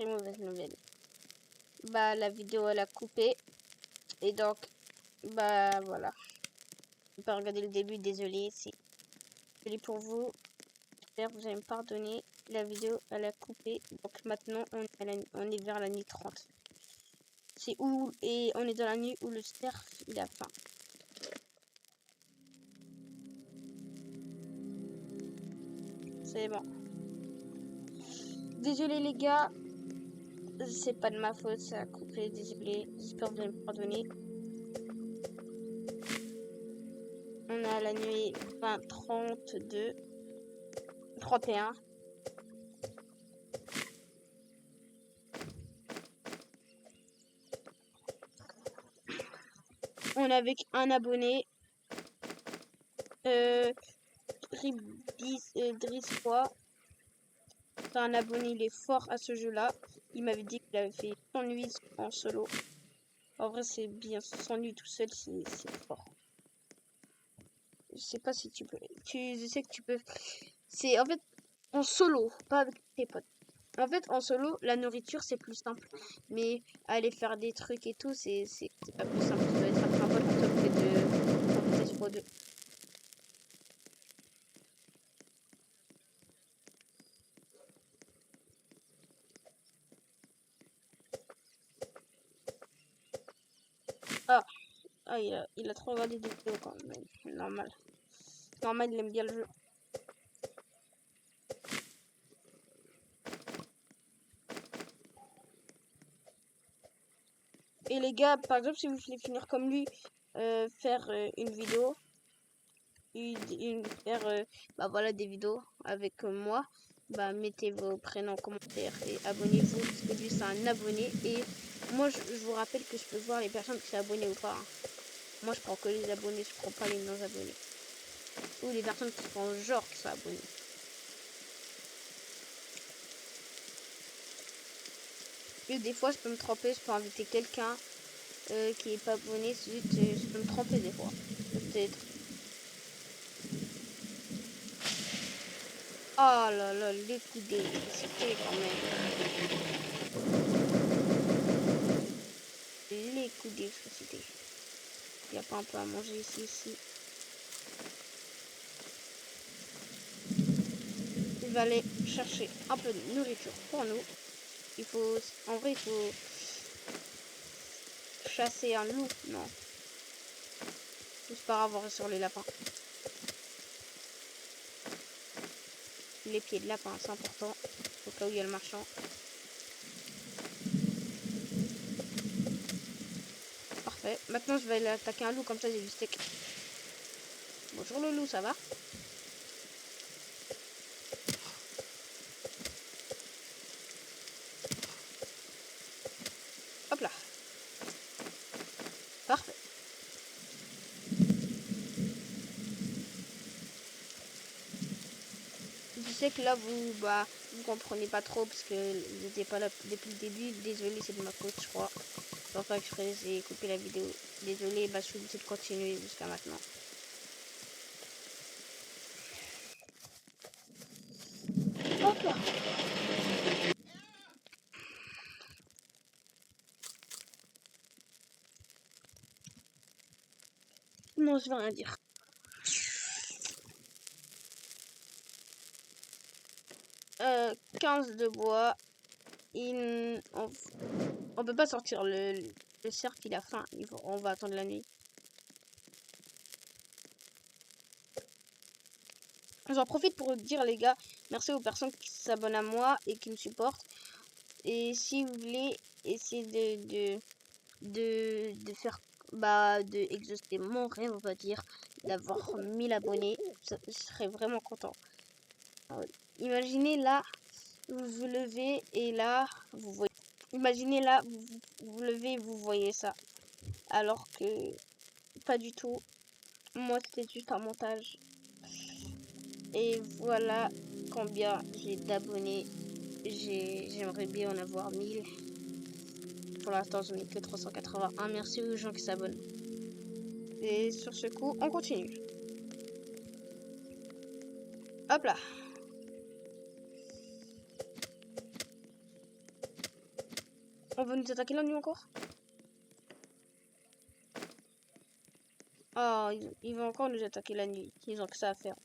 très mauvaise nouvelle. Bah, la vidéo, elle a coupé. Et donc, bah, voilà. Je peux pas regarder le début, désolé. C'est désolé pour vous. J'espère que vous allez me pardonner. La vidéo, elle a coupé. Donc, maintenant, on est vers la nuit 30. C'est où, et on est dans la nuit où le cerf, il a faim. C'est bon. Désolé les gars, c'est pas de ma faute, ça a coupé, désolé. J'espère que vous allez me pardonner. On a la nuit 20, 32, 31. On est avec un abonné. Driss3. C'est un abonné, il est fort à ce jeu-là. Il m'avait dit qu'il avait fait 100 nuits en solo. En vrai, c'est bien. 100 nuits tout seul, c'est fort. Je sais pas si tu peux. Je sais que tu peux. C'est en fait en solo, pas avec tes potes. En fait, en solo, la nourriture c'est plus simple. Mais aller faire des trucs et tout, c'est pas plus simple. Tu dois être avec un pote pour t'occuper de compter sur deux. Ah, il a trop regardé des vidéos quand même. Normal. Normal, il aime bien le jeu. Et les gars, par exemple, si vous voulez finir comme lui, faire une vidéo, faire bah voilà des vidéos avec moi, bah mettez vos prénoms en commentaire et abonnez-vous parce que lui c'est un abonné et moi je vous rappelle que je peux voir les personnes qui sont abonnées ou pas. Hein. Moi je prends que les abonnés, je prends pas les non abonnés ou les personnes qui font genre qui sont abonnés. Et des fois je peux me tromper, je peux inviter quelqu'un qui est pas abonné, je peux me tromper des fois. Peut-être. Oh là là, les coups d'électricité quand même. Les coups d'électricité. Il n'y a pas un peu à manger ici. Il va aller chercher un peu de nourriture pour nous. Il faut, en vrai, il faut chasser un loup. Non. C'est pas grave, on reste sur les lapins. Les pieds de lapin, c'est important. Au cas où il y a le marchand. Parfait. Maintenant, je vais aller attaquer un loup, comme ça j'ai du steak. Bonjour le loup, ça va? Hop là. Parfait. Je sais que là, vous comprenez pas trop parce que vous n'étiez pas là depuis le début. Désolé, c'est de ma faute, je crois. Sans faire exprès, j'ai coupé la vidéo. Désolé, bah, je suis obligée de continuer jusqu'à maintenant. Hop là. Non, je vais rien dire. Euh, 15 de bois. On peut pas sortir le cerf, il a faim. On va attendre la nuit. J'en profite pour dire, les gars, merci aux personnes qui s'abonnent à moi et qui me supportent. Et si vous voulez essayer de faire, de exaucer mon rêve, on va dire, d'avoir 1000 abonnés, je serais vraiment content. Alors, imaginez là, vous vous levez et là, vous voyez. Imaginez là, vous levez et vous voyez ça. Alors que, pas du tout. Moi, c'était juste un montage. Et voilà combien j'ai d'abonnés. J'aimerais bien en avoir 1000. Pour l'instant, je n'ai que 381. Merci aux gens qui s'abonnent. Et sur ce coup, on continue. Hop là. On veut nous attaquer la nuit encore? Ah, ils vont encore nous attaquer la nuit. Ils ont que ça à faire.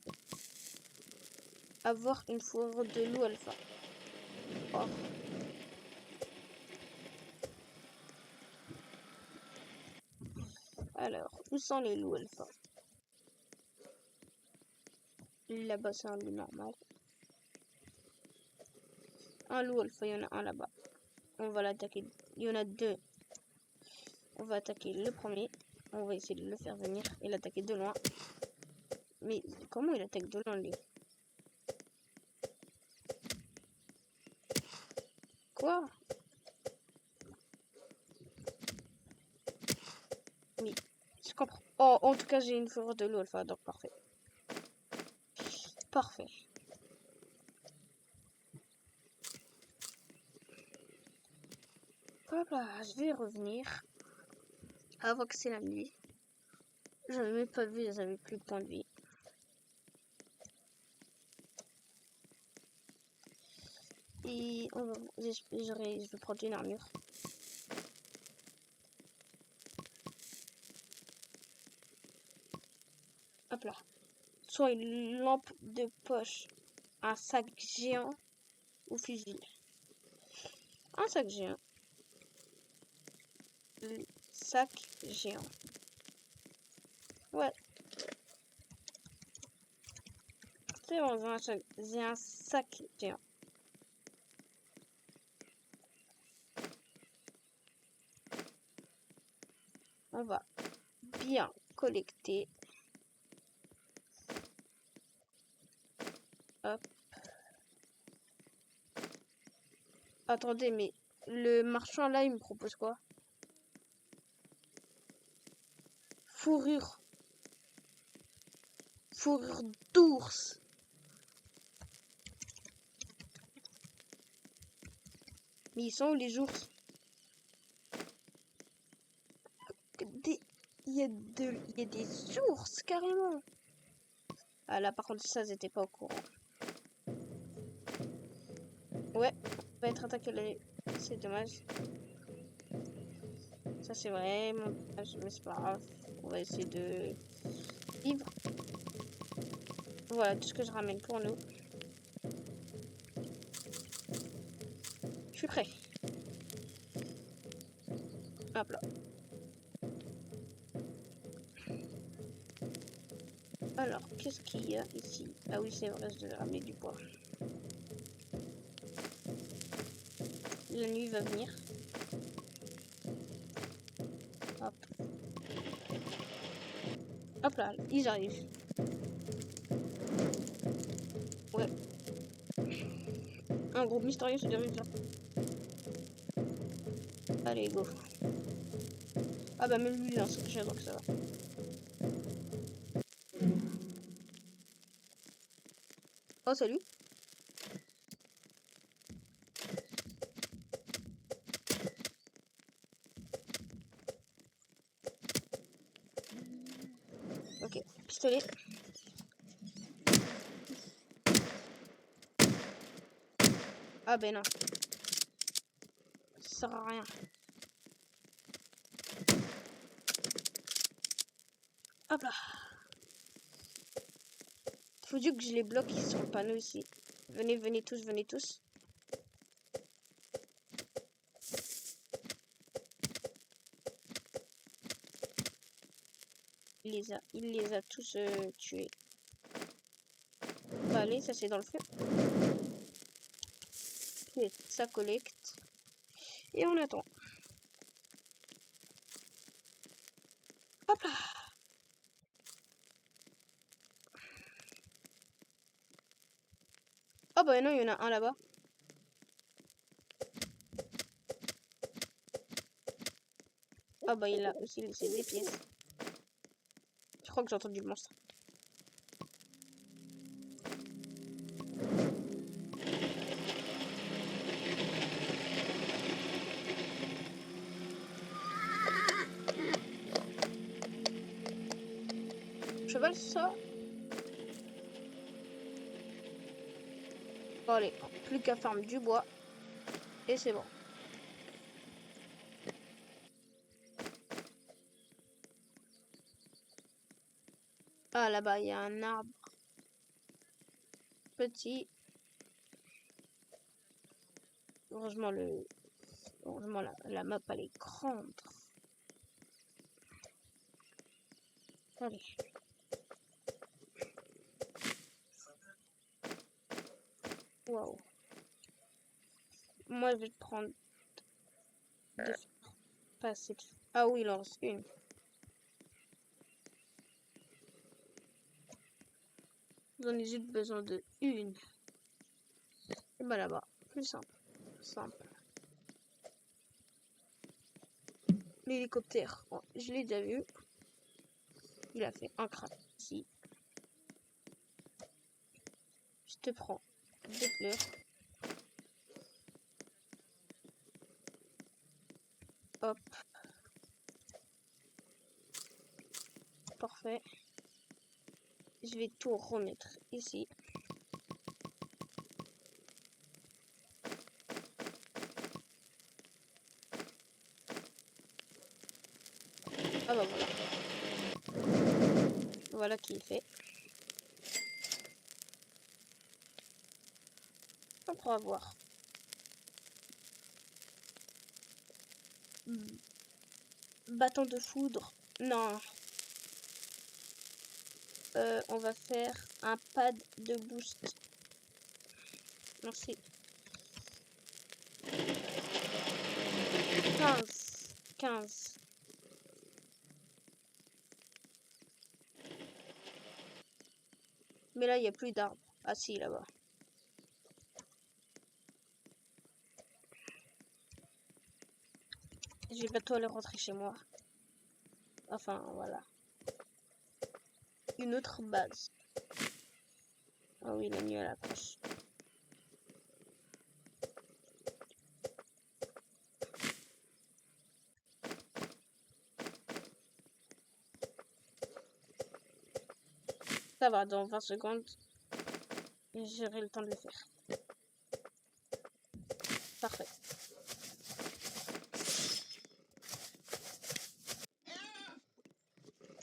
Avoir une fourrure de loup alpha. Oh. Alors, où sont les loups alpha? Là-bas, c'est un loup normal. Un loup alpha, il y en a un là-bas. On va l'attaquer. Il y en a deux. On va attaquer le premier. On va essayer de le faire venir et l'attaquer de loin. Mais comment il attaque de loin, lui? Quoi? Oui, je comprends. Oh, en tout cas, j'ai une fourrure de loup alpha, donc parfait. Parfait. Hop là, je vais revenir. Avant que c'est la nuit. Je n'avais même pas vu, ils avaient plus de points de vie. Et on va, je vais prendre une armure. Hop là. Soit une lampe de poche, un sac géant ou fusil. Un sac géant. Le sac géant. Ouais. C'est bon, j'ai un sac géant. On va bien collecter. Hop. Attendez, mais le marchand là, il me propose quoi? Fourrure. Fourrure d'ours. Mais ils sont où les ours? Il y a des ours carrément. Ah là par contre ça j'étais pas au courant. Ouais, on va être attaqué là. C'est dommage. Ça c'est vraiment dommage, mais c'est pas grave. On va essayer de vivre. Voilà tout ce que je ramène pour nous. Je suis prêt. Hop là. Alors, qu'est-ce qu'il y a ici? Ah oui, c'est vrai, je devais ramener du bois. La nuit va venir. Hop. Hop là, ils arrivent. Ouais. Un groupe mystérieux se dirige là. Allez, go. Ah bah même lui, il a un secret, donc ça va. Oh, salut. Ok, pistolet. Ah ben non. Ça sert à rien. Hop là. Faut dire que je les bloque sur le panneau ici. Venez, venez tous, venez tous. Il les a tous tués. Bah, allez, ça c'est dans le feu. Et ça collecte. Et on attend. Hop là. Oh bah non, il y en a un là-bas. Ah bah il a aussi laissé des pièces. Je crois que j'ai entendu le monstre. Cheval ça. Bon allez, plus qu'à farmer du bois. Et c'est bon. Ah, là-bas, il y a un arbre petit. Heureusement, la map, elle est grande. Allez. Waouh. Moi, je vais prendre deux. Pas assez de... Ah oui, il en reste une. J'en ai juste besoin de une. Et bah là-bas, plus simple. Simple. L'hélicoptère, oh, je l'ai déjà vu. Il a fait un crack ici. Je te prends deux fleurs. Hop. Parfait. Je vais tout remettre ici. Ah bah voilà. Voilà qui est fait. On pourra voir. Bâton de foudre. Non. On va faire un pad de boost. Merci. 15. Mais là, il n'y a plus d'arbres. Ah si, là-bas. Je vais bientôt aller rentrer chez moi. Enfin, voilà. Une autre base. Ah oui, la nuit elle approche. Ça va, dans 20 secondes, j'aurai le temps de le faire. Parfait.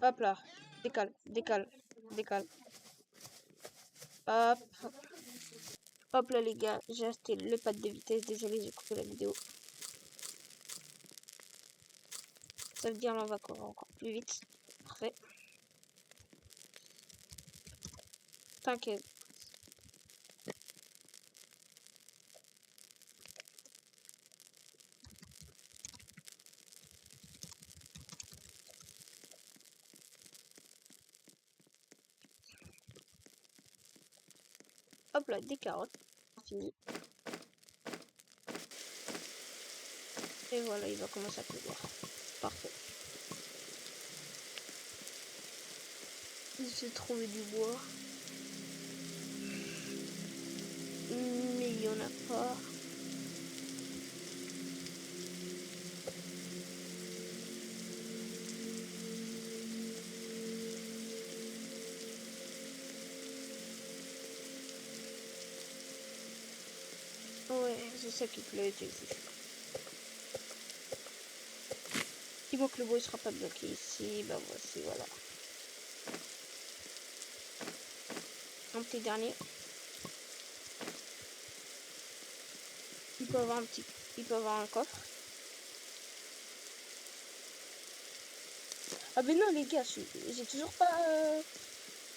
Hop là. Décale. Hop. Hop là les gars, j'ai acheté le pad de vitesse. Désolé, j'ai coupé la vidéo. Ça veut dire là on va courir encore plus vite. Parfait. T'inquiète. Hop là, des carottes. Fini. Et voilà, il va commencer à pleuvoir. Parfait. J'ai trouvé du bois. Mais il n'y en a pas. Ouais, c'est ça qui pleut, j'ai vu. Il manque le bois, il sera pas bloqué ici. Bah voici, voilà. Un petit dernier. Il peut avoir un coffre. Ah ben non les gars, j'ai toujours pas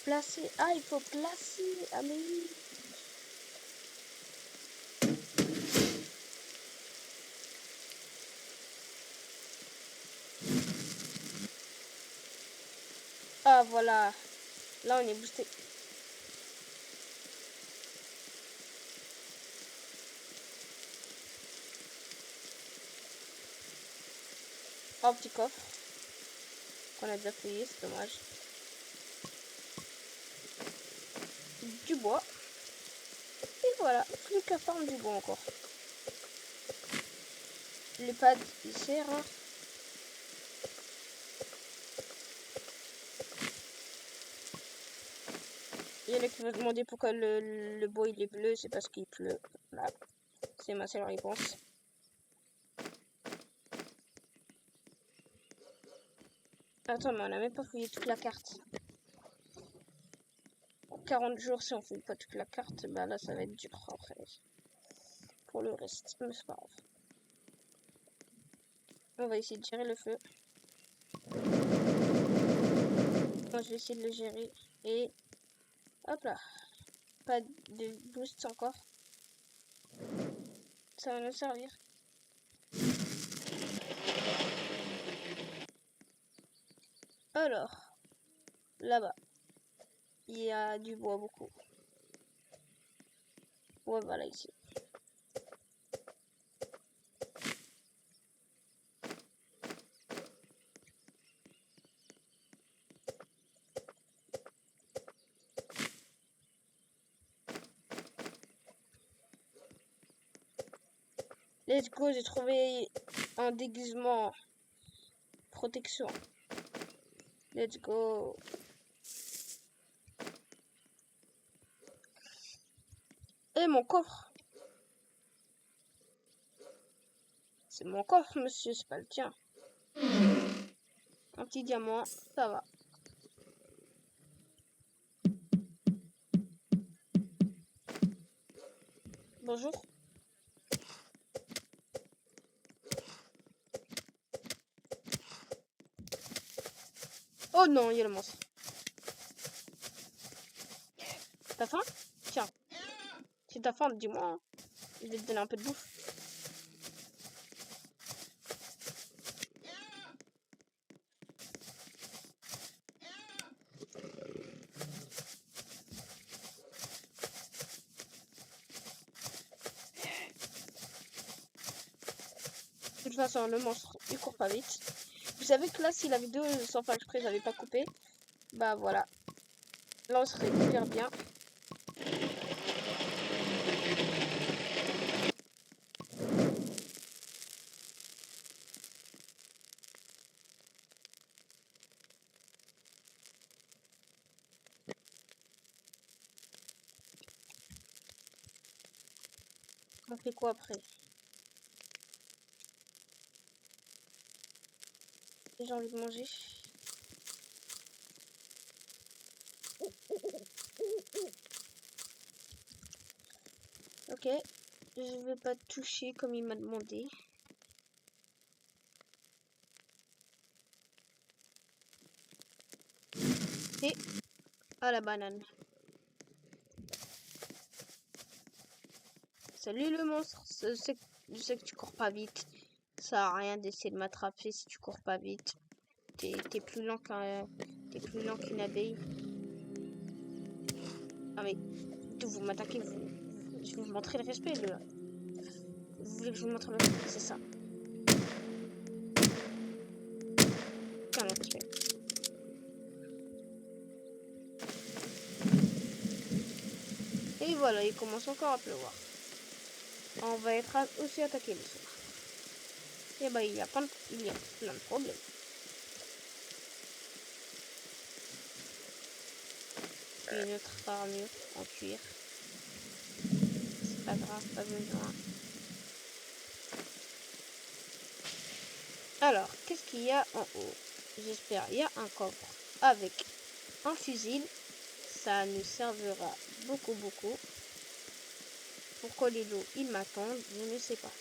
placé. Ah, il faut placer. Ah mais oui. Ah voilà. Là on est boosté. Un petit coffre. Qu'on a déjà fouillé, c'est dommage. Du bois. Et voilà. Plus qu'à farm du bois encore. Les pads, ils servent. Hein. Il y en a qui vont se demander pourquoi le bois il est bleu, c'est parce qu'il pleut. Là, c'est ma seule réponse. Attends, mais on n'a même pas fouillé toute la carte. 40 jours si on fait pas toute la carte, bah là ça va être dur après. Pour le reste, mais c'est pas grave. On va essayer de gérer le feu. Moi je vais essayer de le gérer. Et hop là. Pas de boost encore. Ça va nous servir. Alors, là-bas, il y a du bois beaucoup. Ouais, voilà ici. Let's go, j'ai trouvé un déguisement protection. Let's go. Et mon coffre. C'est mon coffre, monsieur, c'est pas le tien. Un petit diamant, ça va. Bonjour. Oh non, il y a le monstre. T'as faim? Tiens. Si t'as faim, dis-moi. Hein. Je vais te donner un peu de bouffe. De toute façon, le monstre, il court pas vite. Vous savez que là, si la vidéo, sans faire exprès, j'avais pas coupé, bah voilà. Là, on serait hyper bien. On fait quoi après? J'ai envie de manger. Ok. Je vais pas toucher comme il m'a demandé. Et à la banane. Salut le monstre. Je sais que tu cours pas vite. Ça sert à rien d'essayer de m'attraper si tu cours pas vite. T'es plus lent qu'une abeille. Ah mais vous m'attaquez, je vais vous montrer le respect là. Vous voulez que je vous montre le respect? C'est ça. Tiens le respect. Et voilà, il commence encore à pleuvoir. On va être aussi attaqué le soir. Et bah il y a plein de problèmes. Une autre armure en cuir. C'est pas grave, pas besoin. Alors, qu'est-ce qu'il y a en haut? J'espère il y a un coffre avec un fusil. Ça nous servira beaucoup. Pourquoi les lots ils m'attendent, je ne sais pas.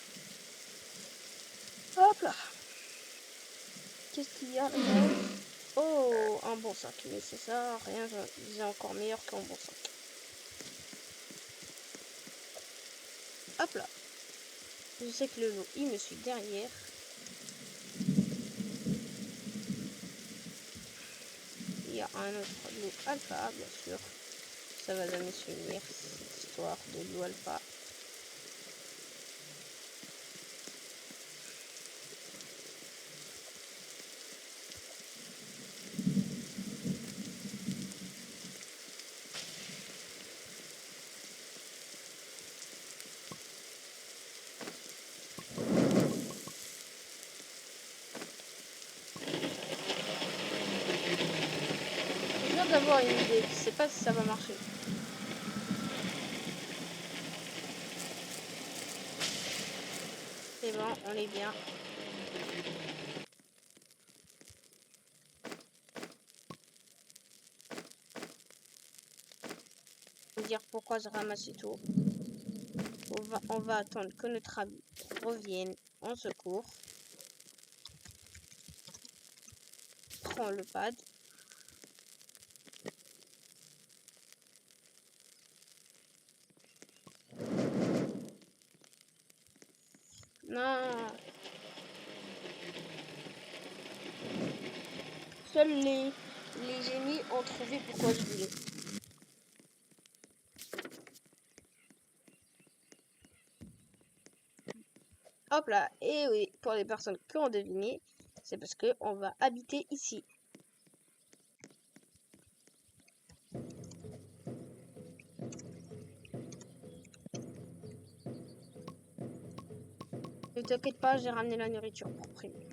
Hop là. Qu'est-ce qu'il y a là? Oh, un bon sac. Mais c'est ça, rien, j'ai encore meilleur qu'un bon sac. Hop là. Je sais que le lot, il me suit derrière. Il y a un autre lot alpha, bien sûr. Ça va jamais se finir, cette histoire de lot alpha. Je viens d'avoir une idée, je sais pas si ça va marcher. C'est bon, on est bien. dire pourquoi je ramasse tout. On va attendre que notre ami revienne en secours. Prends le pad. Non. Seuls les génies ont trouvé pourquoi je voulais. Hop là. Et oui, pour les personnes qui ont deviné, c'est parce que on va habiter ici. Ne t'inquiète pas, j'ai ramené la nourriture pour primer.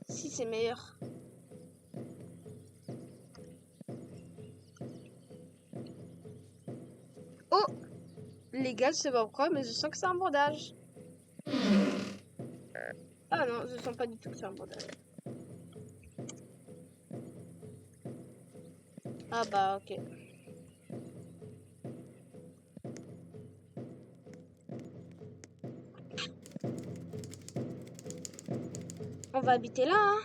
Si c'est meilleur. Oh, les gars, je sais pas pourquoi, mais je sens que c'est un bandage. Ah non, je sens pas du tout que c'est un bandage. Ah bah ok. On va habiter là, hein.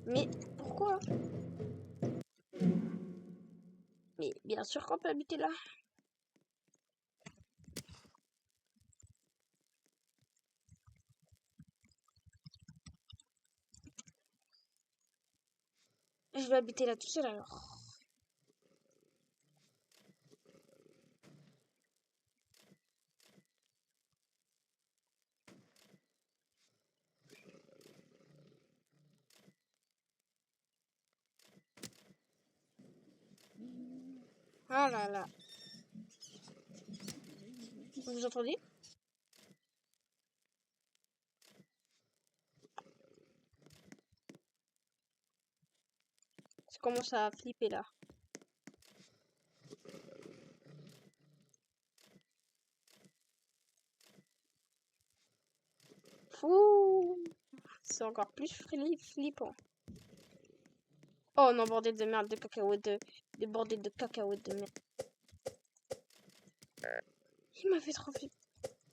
Mais pourquoi? Mais bien sûr qu'on peut habiter là. Je vais habiter là tout seul alors. Ah là là. Vous entendez? Ça commence à flipper là. Fou. C'est encore plus flippant. Oh non, bordel de merde, de cacahuètes, de bordel de cacahuètes de merde. Il m'a fait trop flipper.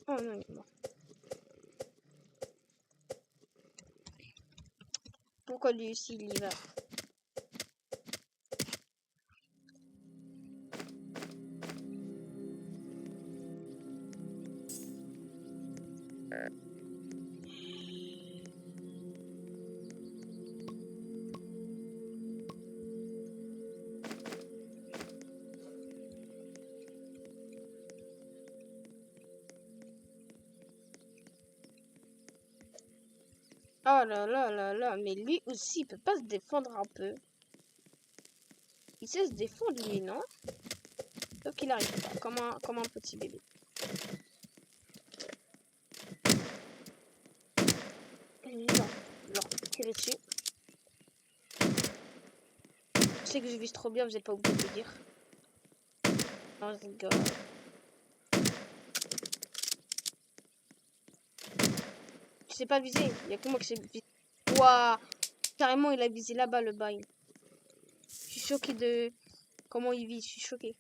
Oh non, il est mort. Pourquoi lui aussi il y va? Oh là là là là, mais lui aussi il peut pas se défendre un peu. Il sait se défendre lui, non? Donc il arrive pas, comme un petit bébé. Non, leur tirer dessus. Je sais que je vise trop bien, vous êtes pas obligé de le dire. Non, je rigole. Je sais pas viser, il y a que moi qui sais viser. Waouh, carrément il a visé là-bas le bail. Je suis choquée de comment il vise, je suis choquée.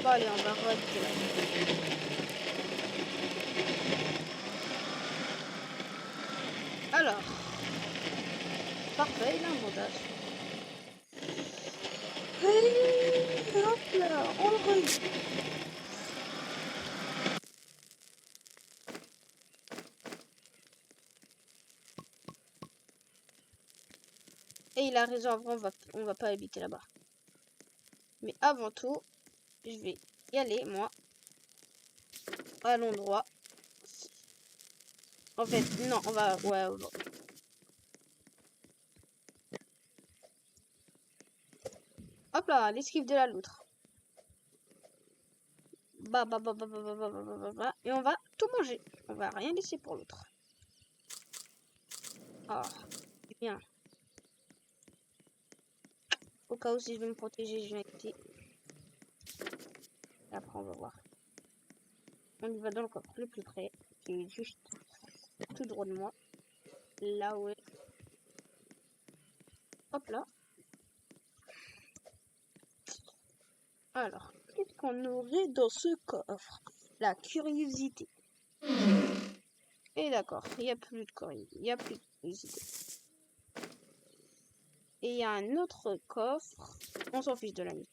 Bon allez, on va re-habiter là. Alors, parfait, il a un bandage. Et hop là, on le remet. Et il a raison, avant on va pas habiter là-bas. Mais avant tout, je vais y aller, moi, à l'endroit. En fait, non, on va... Ouais, hop là, l'esquive de la loutre. Bah, bah, bah, bah, bah, bah, bah, bah, bah, bah, bah. Et on va tout manger. On va rien laisser pour l'autre. Ah, bien. Au cas où si je veux me protéger, je vais quitter. Et après, on va voir. On y va dans le coffre le plus près, qui est juste tout droit de moi. Là où est. Hop là. Alors, qu'est-ce qu'on aurait dans ce coffre? La curiosité. Et d'accord, il n'y a plus de curiosité. Il n'y a plus de curiosité. Et il y a un autre coffre. On s'en fiche de la nuit.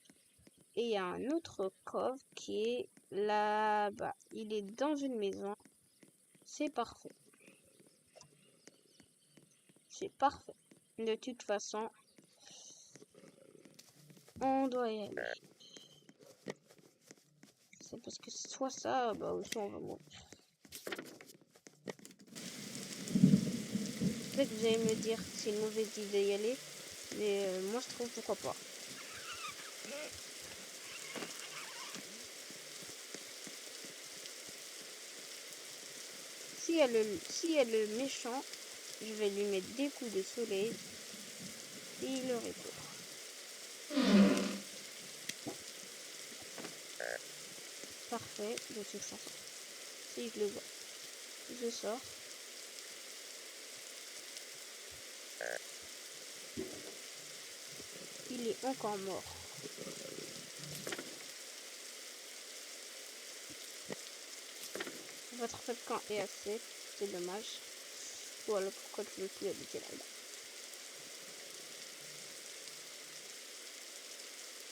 Et il y a un autre coffre qui est là-bas. Il est dans une maison. C'est parfait. C'est parfait. De toute façon, on doit y aller. C'est parce que soit ça, bah ou soit on va mourir. Peut-être que vous allez me dire que c'est une mauvaise idée d'y aller. Mais moi je trouve pourquoi pas. Si elle est le méchant, je vais lui mettre des coups de soleil et il aurait peur. Parfait, de toute façon. Si je le vois, je sors. Il est encore mort. Votre camp est assez, c'est dommage. Voilà pourquoi tu veux plus habiter là-bas.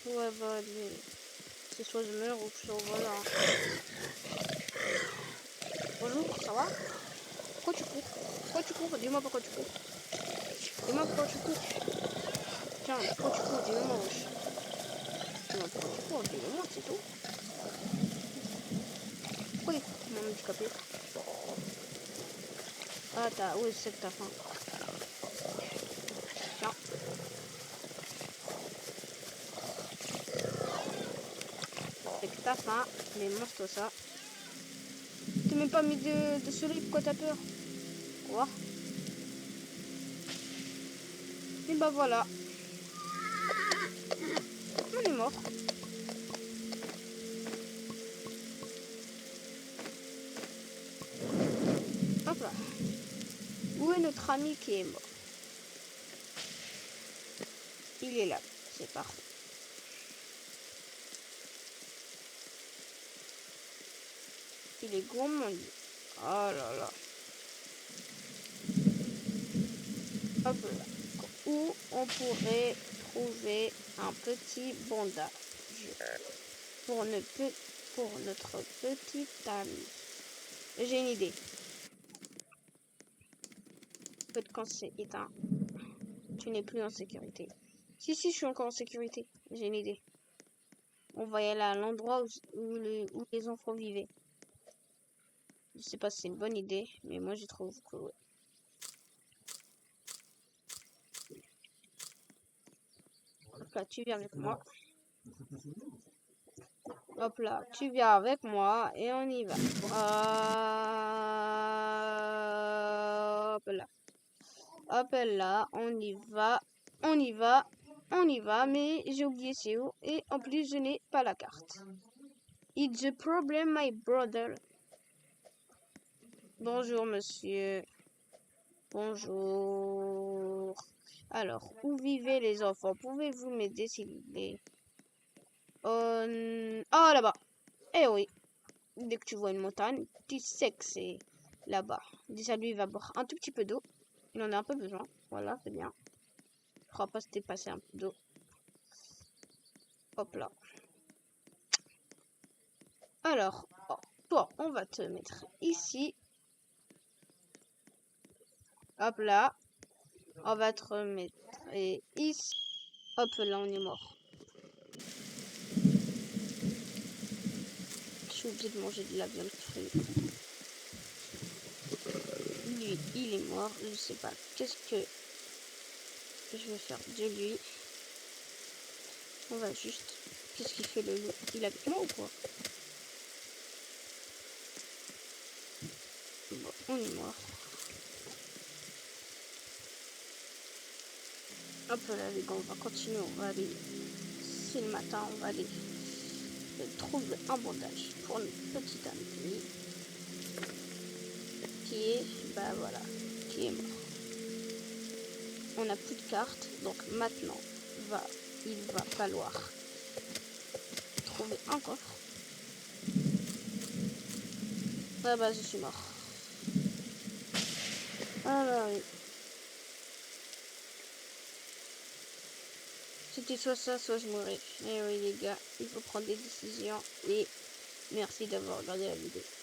Ouais, bah, c'est soit je meurs ou soit voilà. Bonjour, ça va? Pourquoi tu cours? Pourquoi tu cours? Dis-moi pourquoi tu cours. Dis-moi pourquoi tu cours. Tiens, pourquoi tu cours? Dis-moi, wesh. Dis-moi pourquoi tu cours, dis-moi, c'est tout. Pourquoi il court, mon handicapé? Ah, oui, c'est que t'as faim. Tiens. C'est que t'as faim, mais mange-toi ça. T'as même pas mis de soleil, pourquoi t'as peur? Au revoir. Et bah voilà. On est mort. Hop là. Où est notre ami qui est mort? Il est là. C'est parfait. Il est gourmand. Oh là là. Hop là. Où on pourrait trouver un petit bandage pour, pour notre petite amie. J'ai une idée. Peut-être quand c'est éteint, tu n'es plus en sécurité. Si, je suis encore en sécurité. J'ai une idée. On va y aller à l'endroit où les enfants vivaient. Je sais pas si c'est une bonne idée, mais moi je trouve que ouais. Hop là, tu viens avec moi. Hop là, tu viens avec moi et on y va. Hop là. Hop là, on y va. On y va. On y va, mais j'ai oublié c'est où. Et en plus, je n'ai pas la carte. It's a problem, my brother. Bonjour, monsieur. Bonjour. Alors, où vivez les enfants? Pouvez-vous m'aider s'il vous plaît? Ah, là-bas. Eh oui. Dès que tu vois une montagne, tu sais que c'est là-bas. Déjà, lui, il va boire un tout petit peu d'eau. Il en a un peu besoin. Voilà, c'est bien. Je crois pas se dépasser un peu d'eau. Hop là. Alors, oh, toi, on va te mettre ici. Hop là. On va te remettre ici. Hop là, on est mort. Je suis obligée de manger de la viande crue. Lui, il est mort. Je sais pas. Qu'est-ce que je vais faire de lui? On va juste... Qu'est-ce qu'il fait le loup? Il est avec moi ou quoi? Bon, on est mort. Hop là les gars, on va continuer, on va aller, c'est le matin, on va aller trouver un bandage pour notre petite amie qui est, bah voilà, qui est mort. On n'a plus de cartes, donc maintenant, il va falloir trouver un coffre. Ah bah je suis mort. Ah bah oui. C'était soit ça, soit je mourrais. Et oui les gars, il faut prendre des décisions et merci d'avoir regardé la vidéo.